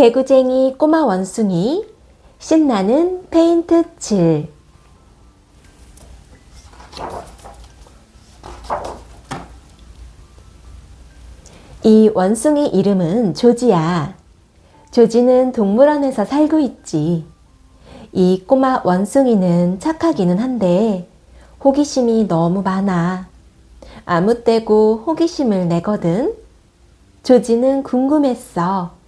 개구쟁이 꼬마 원숭이 신나는 페인트 칠. 이 원숭이 이름은 조지야. 조지는 동물원에서 살고 있지. 이 꼬마 원숭이는 착하기는 한데 호기심이 너무 많아. 아무 때고 호기심을 내거든. 조지는 궁금했어.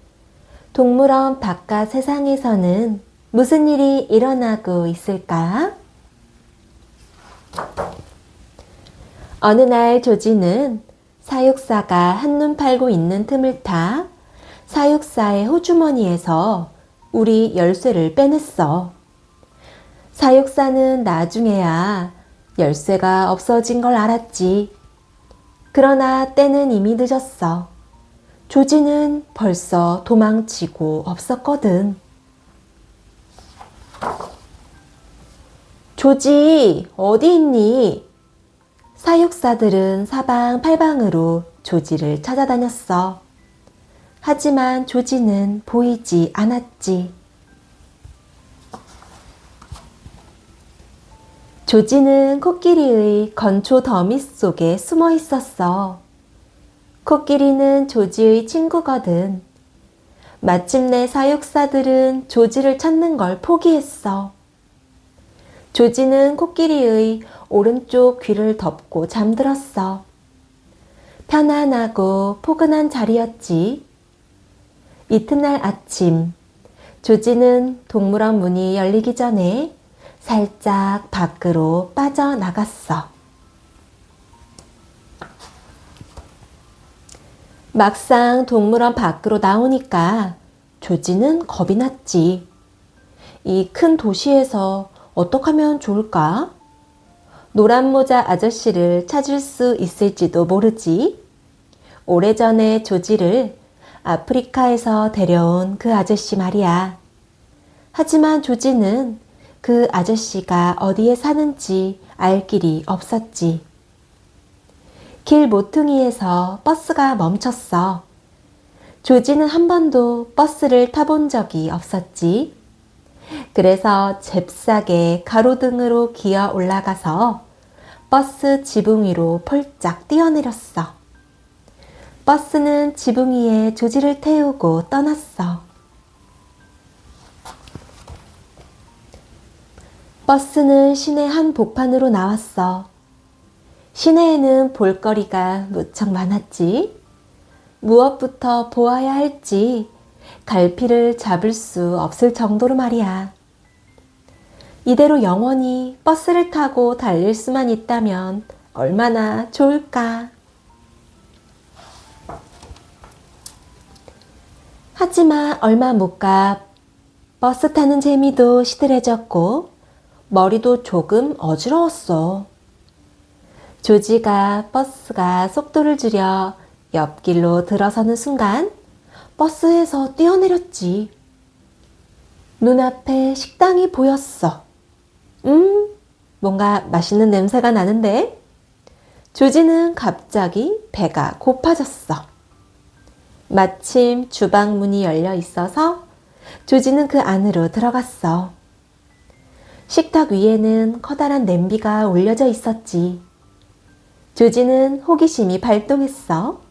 동물원 바깥 세상에서는 무슨 일이 일어나고 있을까? 어느 날 조지는 사육사가 한눈 팔고 있는 틈을 타 사육사의 호주머니에서 우리 열쇠를 빼냈어. 사육사는 나중에야 열쇠가 없어진 걸 알았지. 그러나 때는 이미 늦었어. 조지는 벌써 도망치고 없었거든. 조지, 어디 있니? 사육사들은 사방팔방으로 조지를 찾아다녔어. 하지만 조지는 보이지 않았지. 조지는 코끼리의 건초 더미 속에 숨어 있었어. 코끼리는 조지의 친구거든. 마침내 사육사들은 조지를 찾는 걸 포기했어. 조지는 코끼리의 오른쪽 귀를 덮고 잠들었어. 편안하고 포근한 자리였지. 이튿날 아침, 조지는 동물원 문이 열리기 전에 살짝 밖으로 빠져나갔어. 막상 동물원 밖으로 나오니까 조지는 겁이 났지. 이 큰 도시에서 어떻게 하면 좋을까? 노란 모자 아저씨를 찾을 수 있을지도 모르지. 오래전에 조지를 아프리카에서 데려온 그 아저씨 말이야. 하지만 조지는 그 아저씨가 어디에 사는지 알 길이 없었지. 길 모퉁이에서 버스가 멈췄어. 조지는 한 번도 버스를 타본 적이 없었지. 그래서 잽싸게 가로등으로 기어 올라가서 버스 지붕 위로 폴짝 뛰어내렸어. 버스는 지붕 위에 조지를 태우고 떠났어. 버스는 시내 한 복판으로 나왔어. 시내에는 볼거리가 무척 많았지. 무엇부터 보아야 할지 갈피를 잡을 수 없을 정도로 말이야. 이대로 영원히 버스를 타고 달릴 수만 있다면 얼마나 좋을까. 하지만 얼마 못 가 버스 타는 재미도 시들해졌고 머리도 조금 어지러웠어. 조지가 버스가 속도를 줄여 옆길로 들어서는 순간 버스에서 뛰어내렸지. 눈앞에 식당이 보였어. 뭔가 맛있는 냄새가 나는데? 조지는 갑자기 배가 고파졌어. 마침 주방 문이 열려 있어서 조지는 그 안으로 들어갔어. 식탁 위에는 커다란 냄비가 올려져 있었지. 조지는 호기심이 발동했어.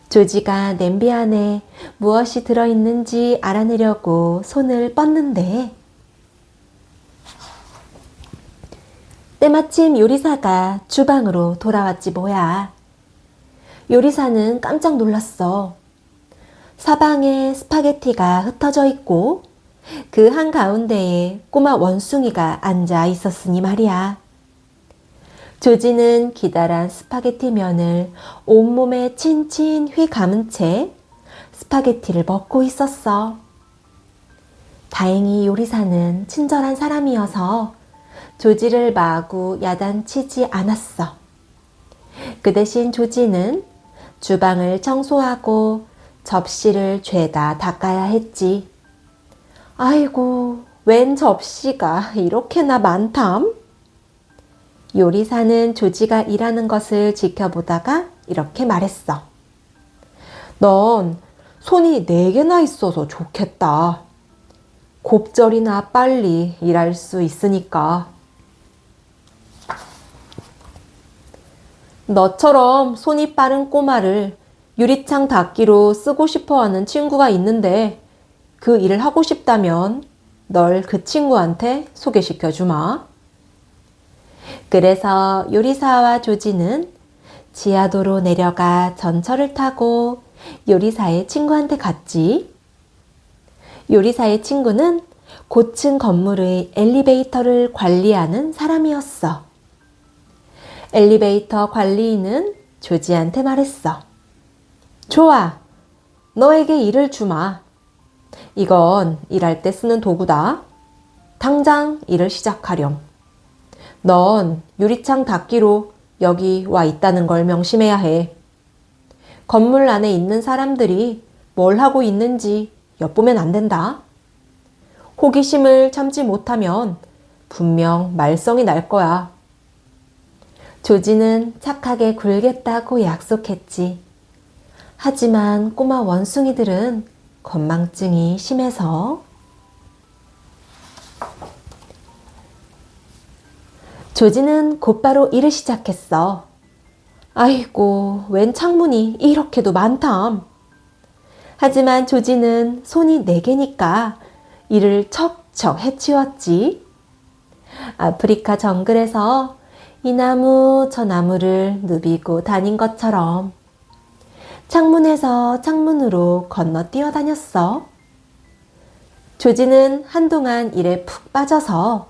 조지가 냄비 안에 무엇이 들어있는지 알아내려고 손을 뻗는데 때마침 요리사가 주방으로 돌아왔지 뭐야. 요리사는 깜짝 놀랐어. 사방에 스파게티가 흩어져 있고 그 한가운데에 꼬마 원숭이가 앉아 있었으니 말이야. 조지는 기다란 스파게티 면을 온몸에 친친 휘 감은 채 스파게티를 먹고 있었어. 다행히 요리사는 친절한 사람이어서 조지를 마구 야단치지 않았어. 그 대신 조지는 주방을 청소하고 접시를 죄다 닦아야 했지. 아이고, 웬 접시가 이렇게나 많담? 요리사는 조지가 일하는 것을 지켜보다가 이렇게 말했어. 넌 손이 4개나 있어서 좋겠다. 곱절이나 빨리 일할 수 있으니까. 너처럼 손이 빠른 꼬마를 유리창 닦기로 쓰고 싶어 하는 친구가 있는데 그 일을 하고 싶다면 널 그 친구한테 소개시켜 주마. 그래서 요리사와 조지는 지하도로 내려가 전철을 타고 요리사의 친구한테 갔지. 요리사의 친구는 고층 건물의 엘리베이터를 관리하는 사람이었어. 엘리베이터 관리인은 조지한테 말했어. 좋아, 너에게 일을 주마. 이건 일할 때 쓰는 도구다. 당장 일을 시작하렴. 넌 유리창 닦기로 여기 와 있다는 걸 명심해야 해. 건물 안에 있는 사람들이 뭘 하고 있는지 엿보면 안 된다. 호기심을 참지 못하면 분명 말썽이 날 거야. 조지는 착하게 굴겠다고 약속했지. 하지만 꼬마 원숭이들은 건망증이 심해서 조지는 곧바로 일을 시작했어. 아이고, 웬 창문이 이렇게도 많담. 하지만 조지는 손이 4개니까 일을 척척 해치웠지. 아프리카 정글에서 이 나무 저 나무를 누비고 다닌 것처럼 창문에서 창문으로 건너 뛰어다녔어. 조지는 한동안 일에 푹 빠져서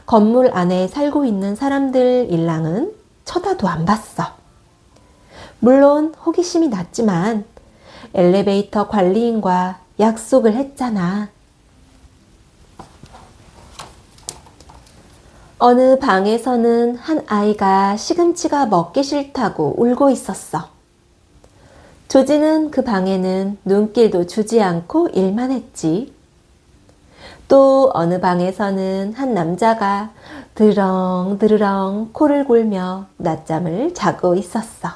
건물 안에 살고 있는 사람들 일랑은 쳐다도 안 봤어. 물론 호기심이 났지만 엘리베이터 관리인과 약속을 했잖아. 어느 방에서는 한 아이가 시금치가 먹기 싫다고 울고 있었어. 조지는 그 방에는 눈길도 주지 않고 일만 했지. 또 어느 방에서는 한 남자가 드렁드렁 코를 골며 낮잠을 자고 있었어.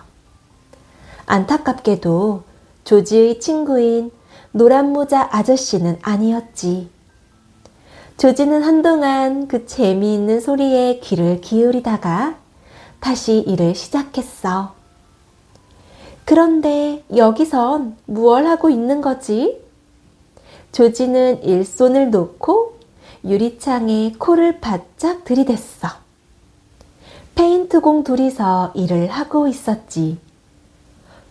안타깝게도 조지의 친구인 노란 모자 아저씨는 아니었지. 조지는 한동안 그 재미있는 소리에 귀를 기울이다가 다시 일을 시작했어. 그런데 여기선 무얼 하고 있는 거지? 조지는 일손을 놓고 유리창에 코를 바짝 들이댔어. 페인트공 둘이서 일을 하고 있었지.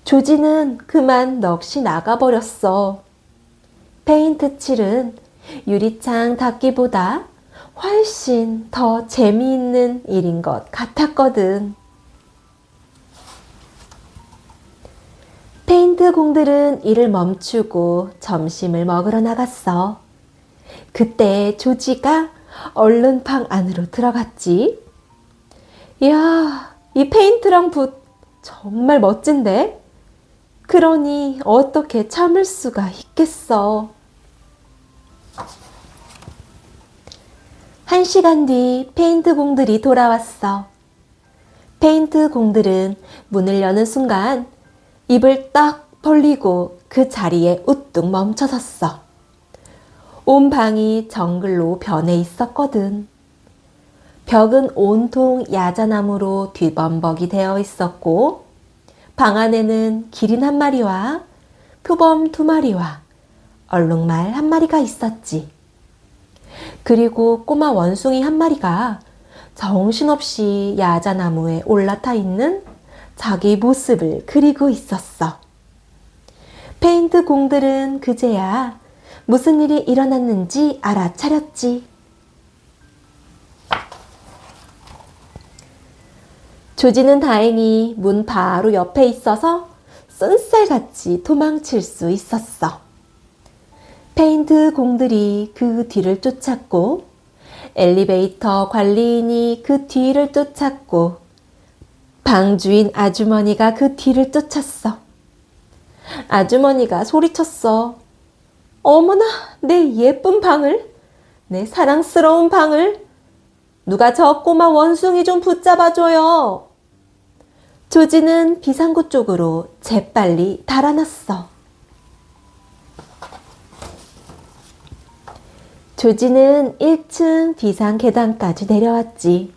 조지는 그만 넋이 나가버렸어. 페인트 칠은 유리창 닦기보다 훨씬 더 재미있는 일인 것 같았거든. 페인트 공들은 일을 멈추고 점심을 먹으러 나갔어. 그때 조지가 얼른 방 안으로 들어갔지. 이야, 이 페인트랑 붓 정말 멋진데? 그러니 어떻게 참을 수가 있겠어. 1시간 뒤 페인트 공들이 돌아왔어. 페인트 공들은 문을 여는 순간 입을 딱 벌리고 그 자리에 우뚝 멈춰섰어. 온 방이 정글로 변해 있었거든. 벽은 온통 야자나무로 뒤범벅이 되어 있었고 방 안에는 기린 1마리와 표범 2마리와 얼룩말 1마리가 있었지. 그리고 꼬마 원숭이 1마리가 정신없이 야자나무에 올라타 있는 자기 모습을 그리고 있었어. 페인트 공들은 그제야 무슨 일이 일어났는지 알아차렸지. 조지는 다행히 문 바로 옆에 있어서 쏜살같이 도망칠 수 있었어. 페인트 공들이 그 뒤를 쫓았고 엘리베이터 관리인이 그 뒤를 쫓았고 방주인 아주머니가 그 뒤를 쫓았어. 아주머니가 소리쳤어. 어머나, 내 예쁜 방을, 내 사랑스러운 방을 누가 저 꼬마 원숭이 좀 붙잡아줘요. 조지는 비상구 쪽으로 재빨리 달아났어. 조지는 1층 비상 계단까지 내려왔지.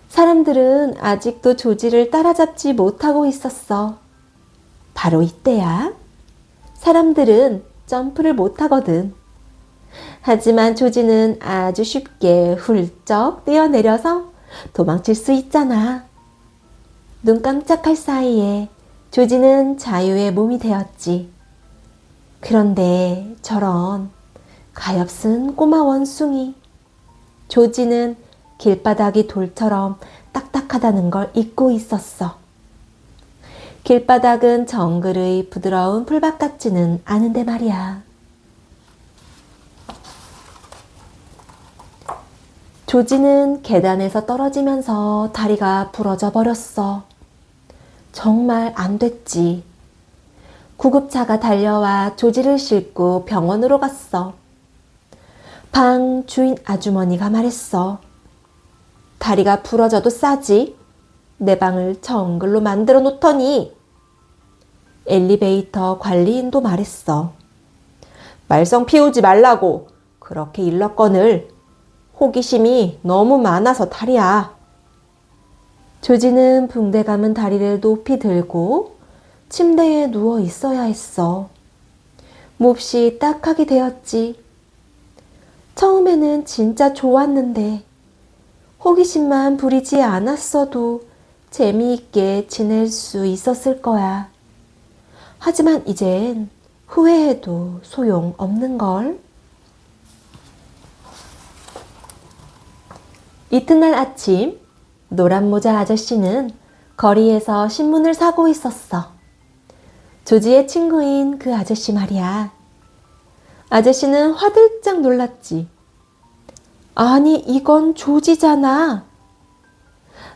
사람들은 아직도 조지를 따라잡지 못하고 있었어. 바로 이때야. 사람들은 점프를 못하거든. 하지만 조지는 아주 쉽게 훌쩍 뛰어내려서 도망칠 수 있잖아. 눈 깜짝할 사이에 조지는 자유의 몸이 되었지. 그런데 저런 가엾은 꼬마 원숭이. 조지는 길바닥이 돌처럼 딱딱하다는 걸 잊고 있었어. 길바닥은 정글의 부드러운 풀밭 같지는 않은데 말이야. 조지는 계단에서 떨어지면서 다리가 부러져 버렸어. 정말 안 됐지. 구급차가 달려와 조지를 싣고 병원으로 갔어. 방 주인 아주머니가 말했어. 다리가 부러져도 싸지. 내 방을 정글로 만들어 놓더니. 엘리베이터 관리인도 말했어. 말썽 피우지 말라고. 그렇게 일렀거늘. 호기심이 너무 많아서 탈이야. 조지는 붕대 감은 다리를 높이 들고 침대에 누워 있어야 했어. 몹시 딱하게 되었지. 처음에는 진짜 좋았는데 호기심만 부리지 않았어도 재미있게 지낼 수 있었을 거야. 하지만 이젠 후회해도 소용없는걸. 이튿날 아침, 노란 모자 아저씨는 거리에서 신문을 사고 있었어. 조지의 친구인 그 아저씨 말이야. 아저씨는 화들짝 놀랐지. 아니, 이건 조지잖아.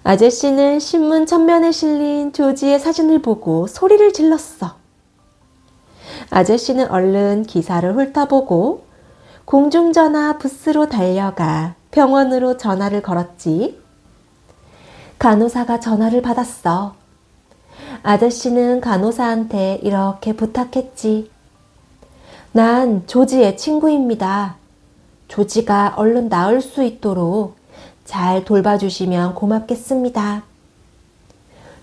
아저씨는 신문 첫면에 실린 조지의 사진을 보고 소리를 질렀어. 아저씨는 얼른 기사를 훑어보고 공중전화 부스로 달려가 병원으로 전화를 걸었지. 간호사가 전화를 받았어. 아저씨는 간호사한테 이렇게 부탁했지. 난 조지의 친구입니다. 조지가 얼른 나을 수 있도록 잘 돌봐주시면 고맙겠습니다.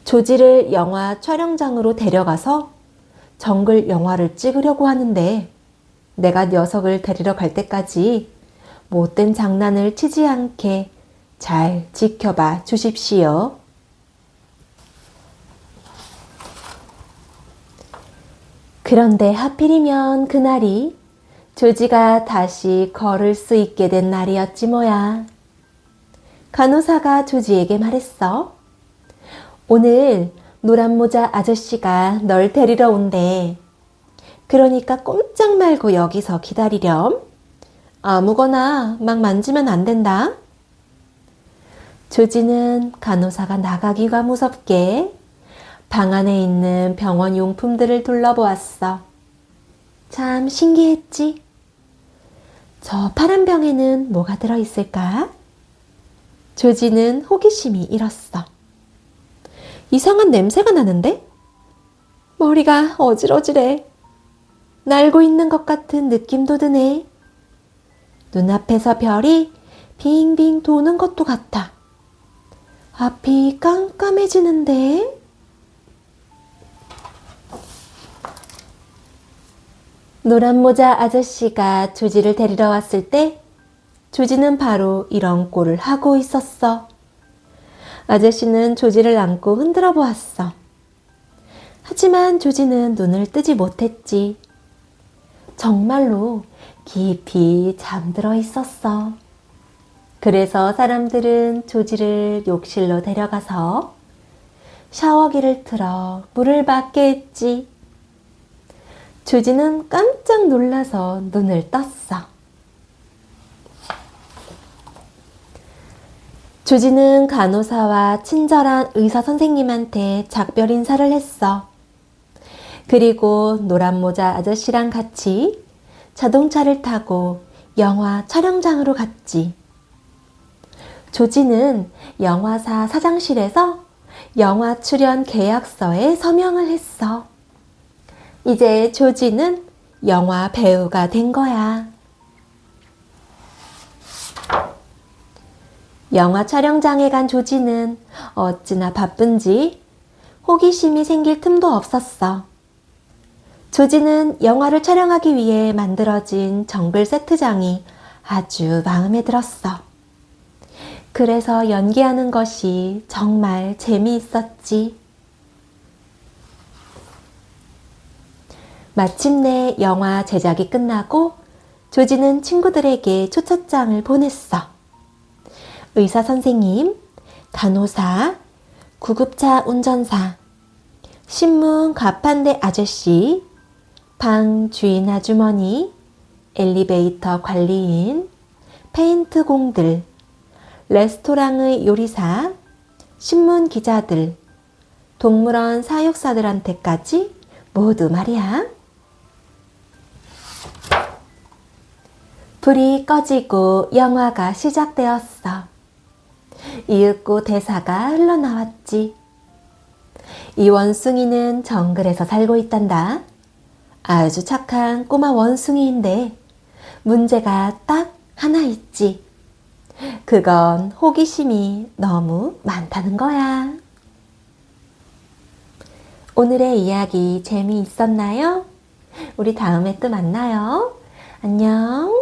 조지를 영화 촬영장으로 데려가서 정글 영화를 찍으려고 하는데 내가 녀석을 데리러 갈 때까지 못된 장난을 치지 않게 잘 지켜봐 주십시오. 그런데 하필이면 그날이 조지가 다시 걸을 수 있게 된 날이었지 뭐야. 간호사가 조지에게 말했어. 오늘 노란 모자 아저씨가 널 데리러 온대. 그러니까 꼼짝 말고 여기서 기다리렴. 아무거나 막 만지면 안 된다. 조지는 간호사가 나가기가 무섭게 방 안에 있는 병원 용품들을 둘러보았어. 참 신기했지? 저 파란 병에는 뭐가 들어있을까? 조지는 호기심이 일었어. 이상한 냄새가 나는데? 머리가 어질어질해. 날고 있는 것 같은 느낌도 드네. 눈앞에서 별이 빙빙 도는 것도 같아. 앞이 깜깜해지는데? 노란 모자 아저씨가 조지를 데리러 왔을 때 조지는 바로 이런 꼴을 하고 있었어. 아저씨는 조지를 안고 흔들어 보았어. 하지만 조지는 눈을 뜨지 못했지. 정말로 깊이 잠들어 있었어. 그래서 사람들은 조지를 욕실로 데려가서 샤워기를 틀어 물을 받게 했지. 조지는 깜짝 놀라서 눈을 떴어. 조지는 간호사와 친절한 의사 선생님한테 작별 인사를 했어. 그리고 노란 모자 아저씨랑 같이 자동차를 타고 영화 촬영장으로 갔지. 조지는 영화사 사장실에서 영화 출연 계약서에 서명을 했어. 이제 조지는 영화 배우가 된 거야. 영화 촬영장에 간 조지는 어찌나 바쁜지 호기심이 생길 틈도 없었어. 조지는 영화를 촬영하기 위해 만들어진 정글 세트장이 아주 마음에 들었어. 그래서 연기하는 것이 정말 재미있었지. 마침내 영화 제작이 끝나고 조지는 친구들에게 초청장을 보냈어. 의사 선생님, 간호사, 구급차 운전사, 신문 가판대 아저씨, 방 주인 아주머니, 엘리베이터 관리인, 페인트 공들, 레스토랑의 요리사, 신문 기자들, 동물원 사육사들한테까지 모두 말이야. 불이 꺼지고 영화가 시작되었어. 이윽고 대사가 흘러나왔지. 이 원숭이는 정글에서 살고 있단다. 아주 착한 꼬마 원숭이인데 문제가 딱 하나 있지. 그건 호기심이 너무 많다는 거야. 오늘의 이야기 재미있었나요? 우리 다음에 또 만나요. 안녕.